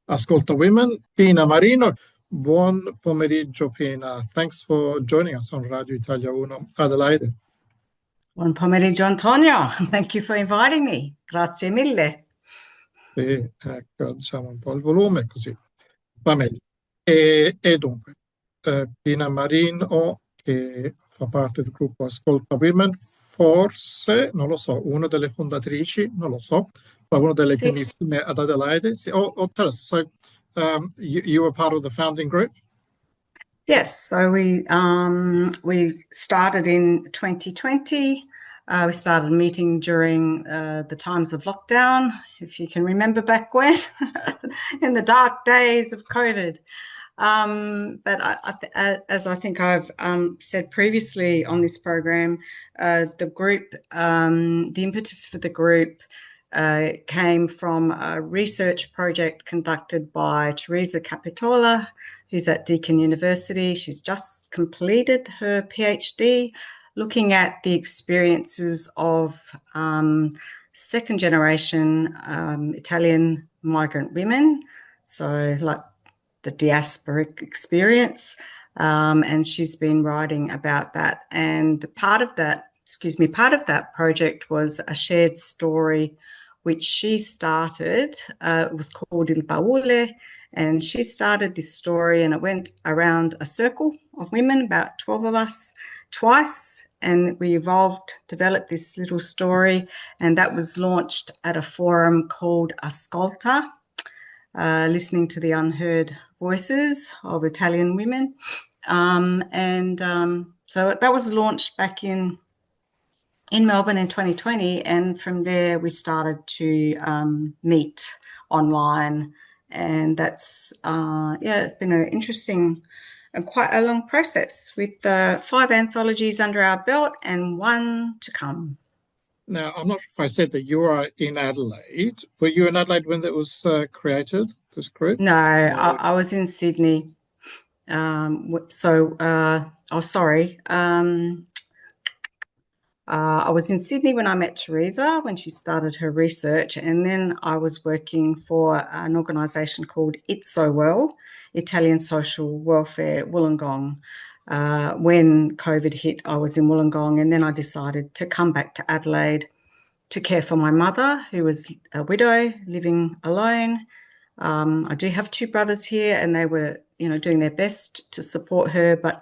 Ascolta Women, Pina Marino. Buon pomeriggio, Pina. Thanks for joining us on Radio Italia 1, Adelaide. Buon pomeriggio, Antonio. Thank you for inviting me. Grazie mille. Sì, ecco, diciamo un po' il volume, così va meglio. E dunque, Pina Marino, che fa parte del gruppo Ascolta Women, forse, non lo so, una delle fondatrici, non lo so, ma una delle primissime ad Adelaide. Sì. Oh, tell us, so you were part of the founding group? Yes, so we started in 2020. We started meeting during the times of lockdown, if you can remember back when, in the dark days of COVID. But as I think I've said previously on this program, the group, the impetus for the group came from a research project conducted by Teresa Capitola, who's at Deakin University. She's just completed her PhD, looking at the experiences of second generation Italian migrant women, so like the diasporic experience, and she's been writing about that. And part of that project was a shared story which she started. It was called Il Baule, and she started this story, and it went around a circle of women, about 12 of us, twice, and we developed this little story, and that was launched at a forum called Ascolta, listening to the unheard voices of Italian women. So that was launched back in Melbourne in 2020, and from there we started to meet online, and that's it's been an interesting and quite a long process with 5 anthologies under our belt and 1 to come. Now, I'm not sure if I said that you are in Adelaide. Were you in Adelaide when that was created, this group? No, I was in Sydney. I was in Sydney when I met Teresa, when she started her research, and then I was working for an organisation called It's So Well, Italian Social Welfare, Wollongong. When COVID hit, I was in Wollongong, and then I decided to come back to Adelaide to care for my mother, who was a widow living alone. I do have 2 brothers here, and they were, doing their best to support her, but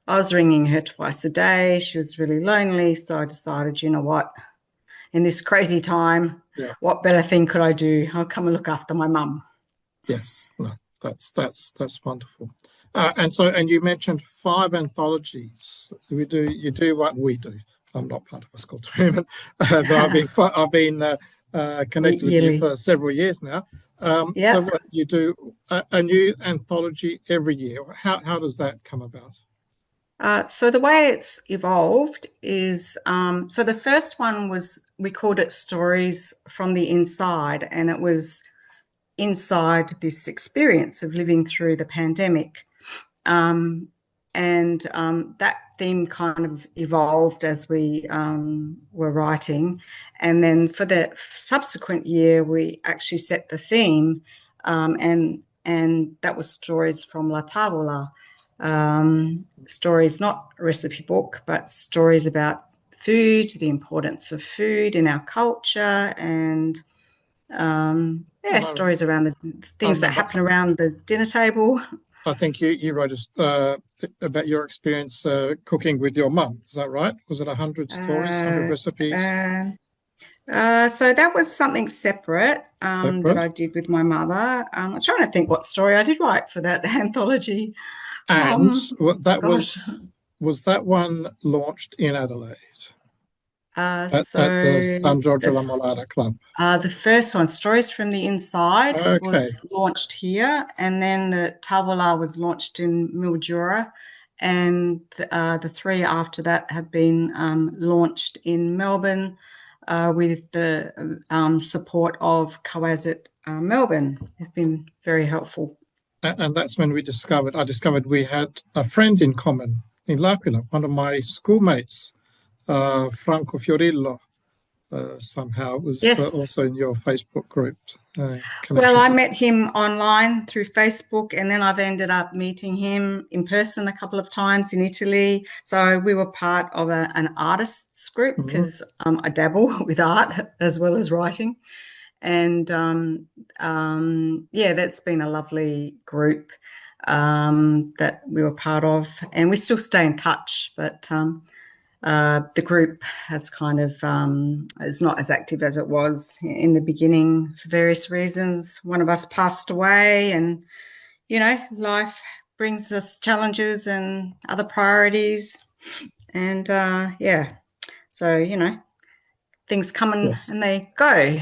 I was ringing her twice a day. She was really lonely, so I decided, you know what, in this crazy time, what better thing could I do? I'll come and look after my mum. Yes, no, that's wonderful. And you mentioned 5 anthologies. You do what we do. I'm not part of Ascolta Women, but I've been connected with you for several years now. So what you do, a new anthology every year. How does that come about? So the way it's evolved is, so the first one we called it Stories from the Inside, and it was inside this experience of living through the pandemic. That theme kind of evolved as we were writing. And then for the subsequent year, we actually set the theme, and that was Stories from La Tavola. Stories, not a recipe book, but stories about food, the importance of food in our culture, and stories around the things that happen around the dinner table. I think you wrote about your experience cooking with your mum. Is that right? Was it 100 stories, 100 recipes? So that was something separate that I did with my mother. I'm trying to think what story I did write for that anthology. And was that one launched in Adelaide? At the San Giorgio La Mollada Club? The first one, Stories from the Inside, was launched here, and then the Tavola was launched in Mildura, and the 3 after that have been launched in Melbourne with the support of Coasit Melbourne. They've been very helpful. And that's when I discovered we had a friend in common in L'Aquila, one of my schoolmates, Franco Fiorillo, somehow was also in your Facebook group. Well, I met him online through Facebook, and then I've ended up meeting him in person a couple of times in Italy. So we were part of an artists group because I dabble with art as well as writing. And yeah, that's been a lovely group that we were part of, and we still stay in touch, but the group has kind of is not as active as it was in the beginning for various reasons. One of us passed away, and you know, life brings us challenges and other priorities, and yeah, so you know, things come and they go.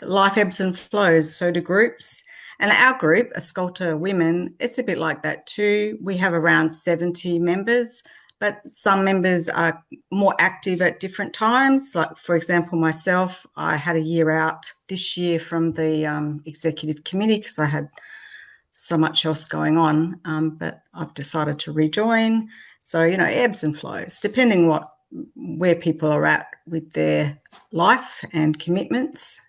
Life ebbs and flows, so do groups. And our group, Ascolta Women, it's a bit like that too. We have around 70 members, but some members are more active at different times. Like, for example, myself, I had a year out this year from the executive committee because I had so much else going on, but I've decided to rejoin. So, you know, ebbs and flows, depending where people are at with their life and commitments.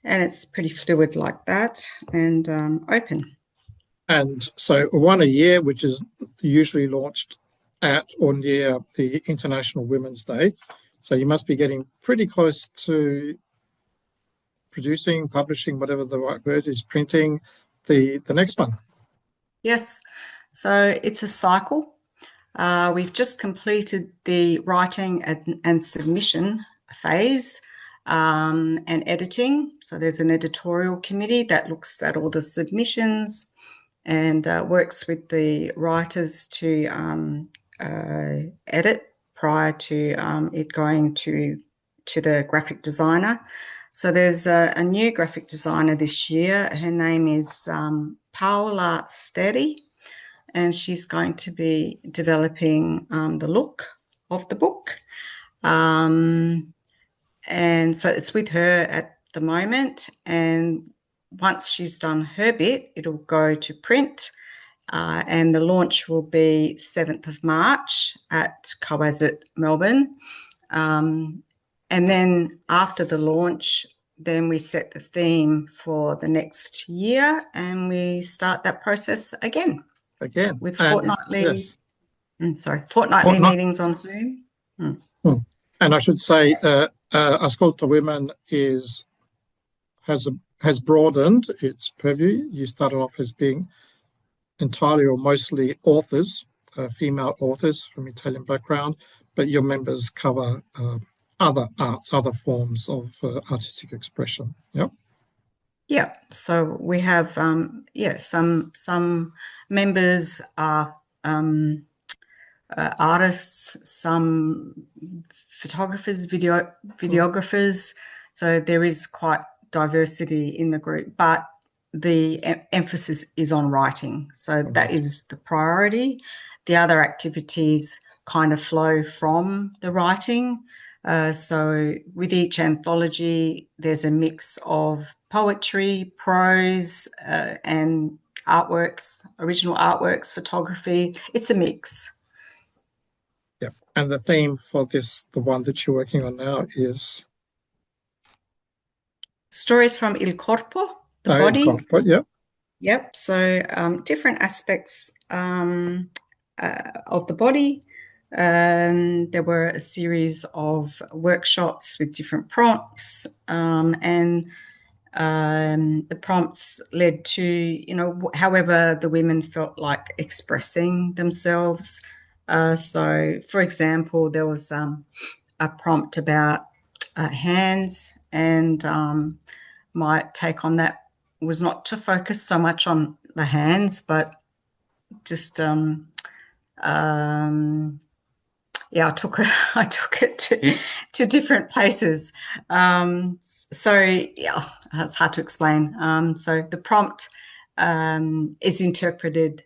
And it's pretty fluid like that, and open. And so one a year, which is usually launched at or near the International Women's Day. So you must be getting pretty close to producing, publishing, whatever the right word is, printing the next one. Yes. So it's a cycle. We've just completed the writing and submission phase and editing. So there's an editorial committee that looks at all the submissions and works with the writers to edit prior to it going to the graphic designer. So there's a new graphic designer this year. Her name is Paola Steri, and she's going to be developing the look of the book. And so it's with her at the moment, and once she's done her bit, it'll go to print, and the launch will be 7th of March at Coasit, Melbourne. And then after the launch, then we set the theme for the next year, and we start that process again. With fortnightly, fortnightly meetings on Zoom. And I should say, Ascolta Women has broadened its purview. You started off as being entirely or mostly authors, female authors from Italian background, but your members cover other arts, other forms of artistic expression. Yeah. Yeah. So we have some members are artists, some photographers, videographers. So there is quite diversity in the group, but the emphasis is on writing. So that is the priority. The other activities kind of flow from the writing. So with each anthology, there's a mix of poetry, prose, and artworks, original artworks, photography. It's a mix. Yeah. And the theme for the one that you're working on now is? Stories from Il Corpo, the body. Il Corpo, yeah. Yep. So different aspects of the body. There were a series of workshops with different prompts, and the prompts led to, you know, however the women felt like expressing themselves. So, for example, there was a prompt about hands, and my take on that was not to focus so much on the hands, but just I took it to different places. So yeah, it's hard to explain. So the prompt is interpreted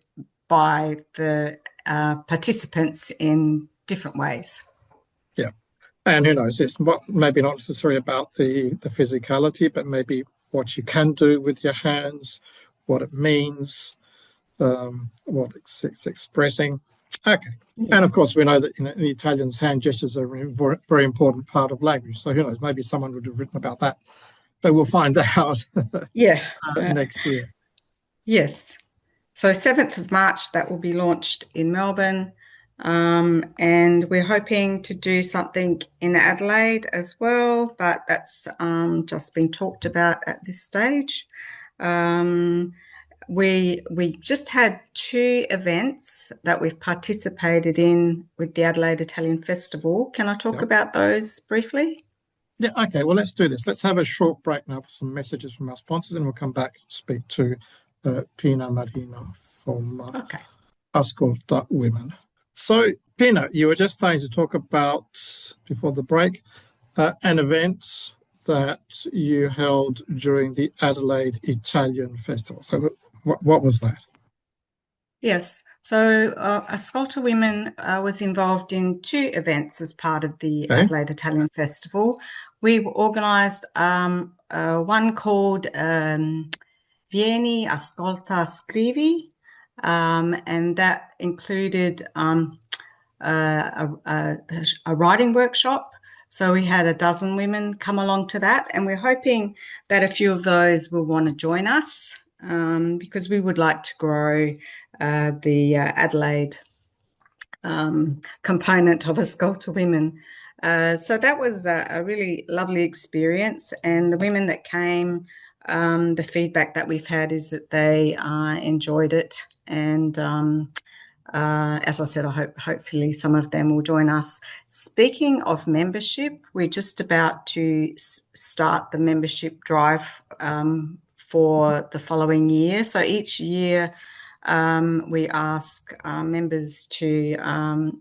by the participants in different ways. Yeah, and who knows? It's maybe not necessarily about the physicality, but maybe what you can do with your hands, what it means, what it's expressing. Okay. Yeah. And of course, we know that in the Italians, hand gestures are a very important part of language. So who knows? Maybe someone would have written about that but we'll find out Yeah. next year. Yes. So 7th of March, that will be launched in Melbourne. And we're hoping to do something in Adelaide as well, but that's just been talked about at this stage. We just had 2 events that we've participated in with the Adelaide Italian Festival. Can I talk about those briefly? Yeah, okay, well, let's do this. Let's have a short break now for some messages from our sponsors, and we'll come back and speak to Pina Marino from Ascolta Women. So, Pina, you were just starting to talk about, before the break, an event that you held during the Adelaide Italian Festival. So what was that? Yes, so Ascolta Women was involved in 2 events as part of the Adelaide Italian Festival. We organised one called Vieni, Ascolta, Scrivi, and that included a writing workshop. So we had a dozen women come along to that, and we're hoping that a few of those will want to join us because we would like to grow the Adelaide component of Ascolta Women. So that was a really lovely experience, and the women that came, the feedback that we've had is that they enjoyed it, and as I said, hopefully some of them will join us. Speaking of membership, we're just about to start the membership drive for the following year. So each year we ask members to,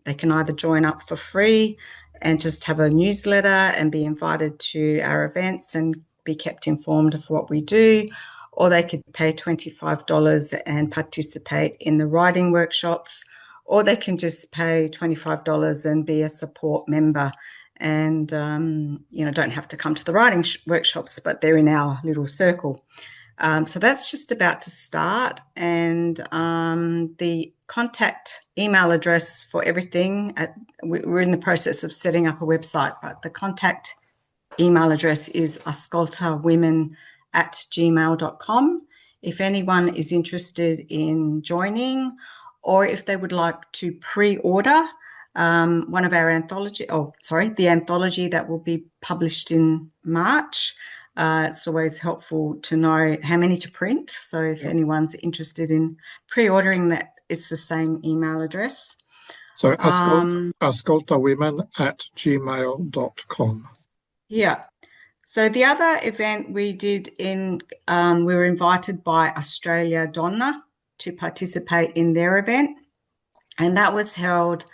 they can either join up for free and just have a newsletter and be invited to our events and be kept informed of what we do, or they could pay $25 and participate in the writing workshops, or they can just pay $25 and be a support member and, don't have to come to the writing workshops, but they're in our little circle. So that's just about to start, and the contact email address for everything, we're in the process of setting up a website, but the contact email address is ascoltawomen@gmail.com. If anyone is interested in joining, or if they would like to pre-order one of our the anthology that will be published in March. It's always helpful to know how many to print. So if anyone's interested in pre-ordering that, it's the same email address. So ascoltawomen@gmail.com. Yeah. So the other event we did we were invited by Australia Donna to participate in their event, and that was held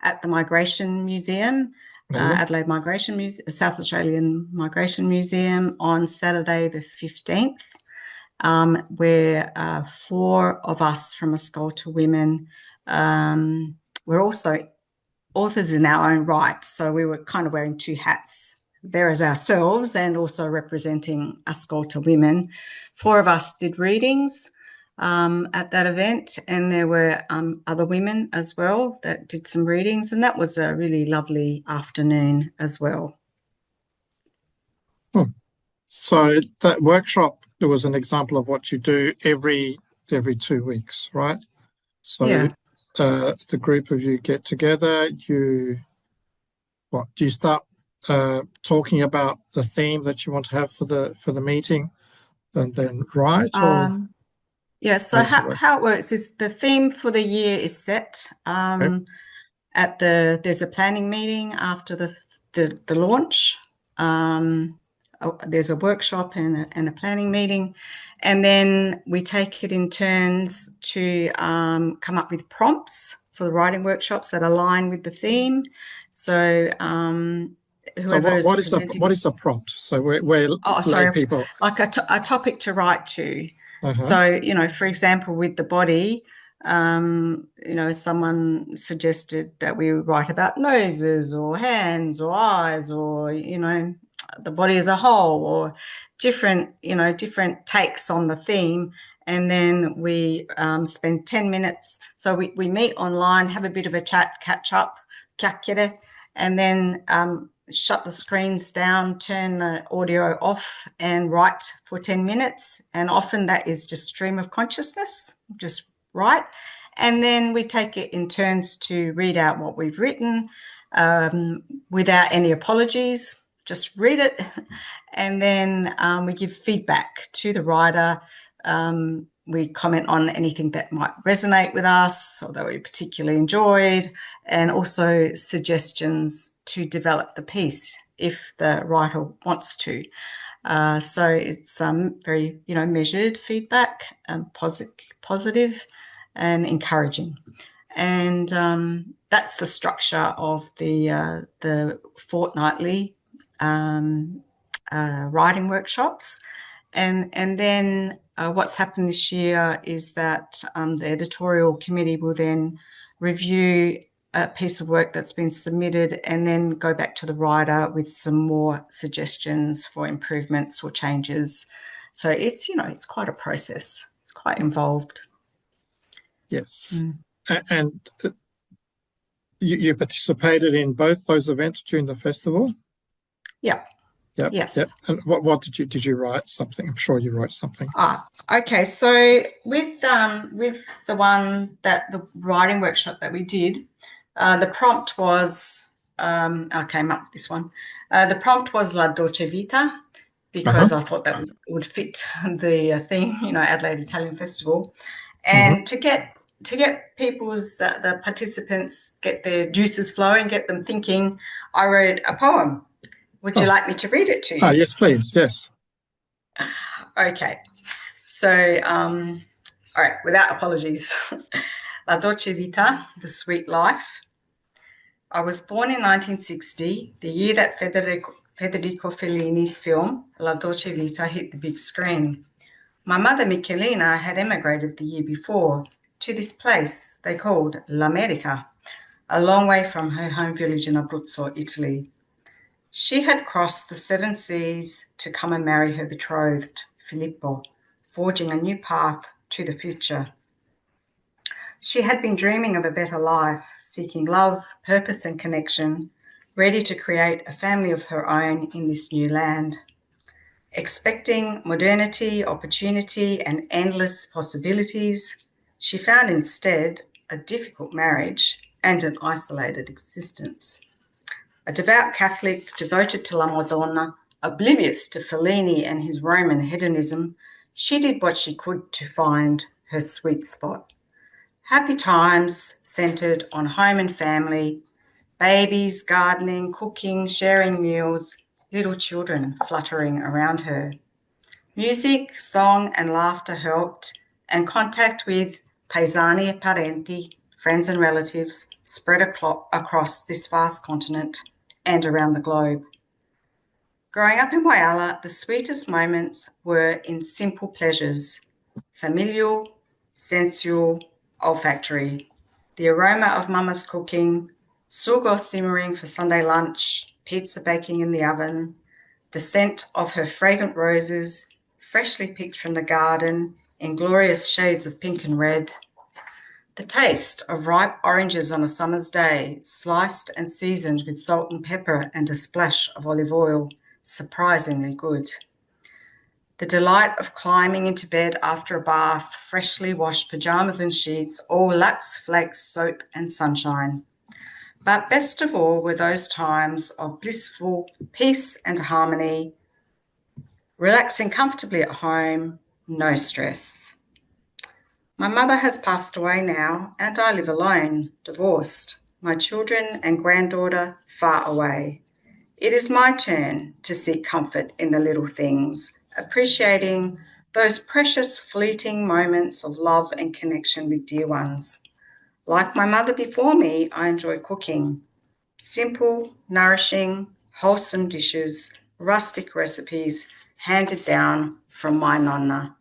at the Migration Museum, Adelaide Migration Museum, South Australian Migration Museum, on Saturday the 15th, where 4 of us from Ascolta Women were also authors in our own right. So we were kind of wearing 2 hats there as ourselves and also representing Ascolta Women. 4 of us did readings at that event, and there were other women as well that did some readings, and that was a really lovely afternoon as well. So that workshop, there was an example of what you do every 2 weeks, right? So the group of you get together, do you start talking about the theme that you want to have for the meeting, and then write? Yes, so how it works is the theme for the year is set there's a planning meeting after the launch. There's a workshop and a planning meeting, and then we take it in turns to come up with prompts for the writing workshops that align with the theme. So whoever what is a prompt? So where people like a topic to write to. So for example, with the body, someone suggested that we write about noses or hands or eyes or the body as a whole, or different takes on the theme. And then we spend 10 minutes. So we meet online, have a bit of a chat, catch up, and then shut the screens down, turn the audio off and write for 10 minutes. And often that is just stream of consciousness, just write. And then we take it in turns to read out what we've written without any apologies. Just read it. And then we give feedback to the writer. We comment on anything that might resonate with us or that we particularly enjoyed, and also suggestions to develop the piece if the writer wants to. So it's very, measured feedback, positive and encouraging. And that's the structure of the fortnightly writing workshops. And then what's happened this year is that the editorial committee will then review a piece of work that's been submitted and then go back to the writer with some more suggestions for improvements or changes. So it's, it's quite a process. It's quite involved. Yes. And you participated in both those events during the festival? Yeah. Yep. Yes. Yep. And what did you write something? I'm sure you wrote something. Okay. So with the one that the writing workshop that we did, the prompt was this one. The prompt was La Dolce Vita, because I thought that would fit the theme, Adelaide Italian Festival, and to get people's the participants get their juices flowing, get them thinking, I wrote a poem. Would you like me to read it to you? Yes, please. Yes. Okay. So, all right, without apologies. La Dolce Vita, The Sweet Life. I was born in 1960, the year that Federico Fellini's film, La Dolce Vita, hit the big screen. My mother, Michelina, had emigrated the year before to this place they called L'America, a long way from her home village in Abruzzo, Italy. She had crossed the 7 seas to come and marry her betrothed, Filippo, forging a new path to the future. She had been dreaming of a better life, seeking love, purpose and connection, ready to create a family of her own in this new land. Expecting modernity, opportunity and endless possibilities, she found instead a difficult marriage and an isolated existence. A devout Catholic devoted to La Madonna, oblivious to Fellini and his Roman hedonism, she did what she could to find her sweet spot. Happy times centred on home and family, babies, gardening, cooking, sharing meals, little children fluttering around her. Music, song and laughter helped, and contact with paesani e parenti, friends and relatives, spread across this vast continent and around the globe. Growing up in Whyalla, the sweetest moments were in simple pleasures, familial, sensual, olfactory. The aroma of Mama's cooking, sugo simmering for Sunday lunch, pizza baking in the oven, the scent of her fragrant roses, freshly picked from the garden in glorious shades of pink and red, the taste of ripe oranges on a summer's day, sliced and seasoned with salt and pepper and a splash of olive oil, surprisingly good. The delight of climbing into bed after a bath, freshly washed pajamas and sheets, all lux, flakes, soap and sunshine. But best of all were those times of blissful peace and harmony, relaxing comfortably at home, no stress. My mother has passed away now, and I live alone, divorced, my children and granddaughter far away. It is my turn to seek comfort in the little things, appreciating those precious fleeting moments of love and connection with dear ones. Like my mother before me, I enjoy cooking. Simple, nourishing, wholesome dishes, rustic recipes handed down from my nonna.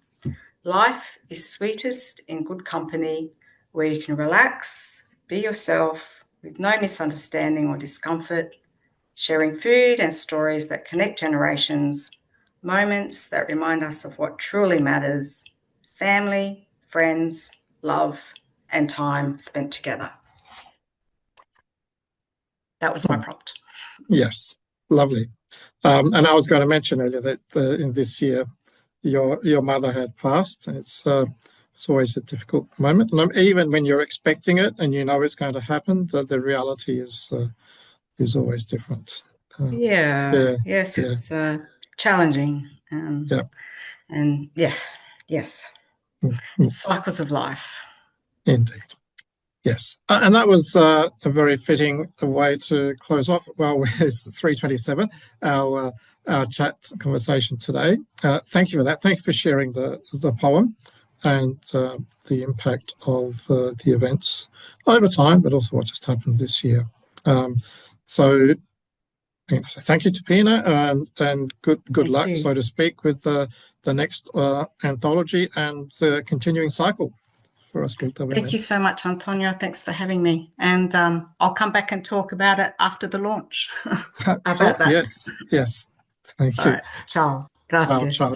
Life is sweetest in good company, where you can relax, be yourself, with no misunderstanding or discomfort, sharing food and stories that connect generations, moments that remind us of what truly matters, family, friends, love, and time spent together. That was my prompt. Yes. lovely. And I was going to mention earlier that in this year, your mother had passed. It's always a difficult moment, and even when you're expecting it and you know it's going to happen, the reality is always different. Yes, it's challenging. And yes, cycles of life. Indeed. Yes, and that was a very fitting way to close off. Well, it's 3:27, our chat conversation today. Thank you for that. Thank you for sharing the poem and the impact of the events over time, but also what just happened this year. So thank you to Pina, and good luck, so to speak, with the next anthology and the continuing cycle for Ascolta Women. Thank you so much, Antonio. Thanks for having me. And I'll come back and talk about it after the launch. About that? Yes. Thank you. All right. Ciao. Grazie. Ciao.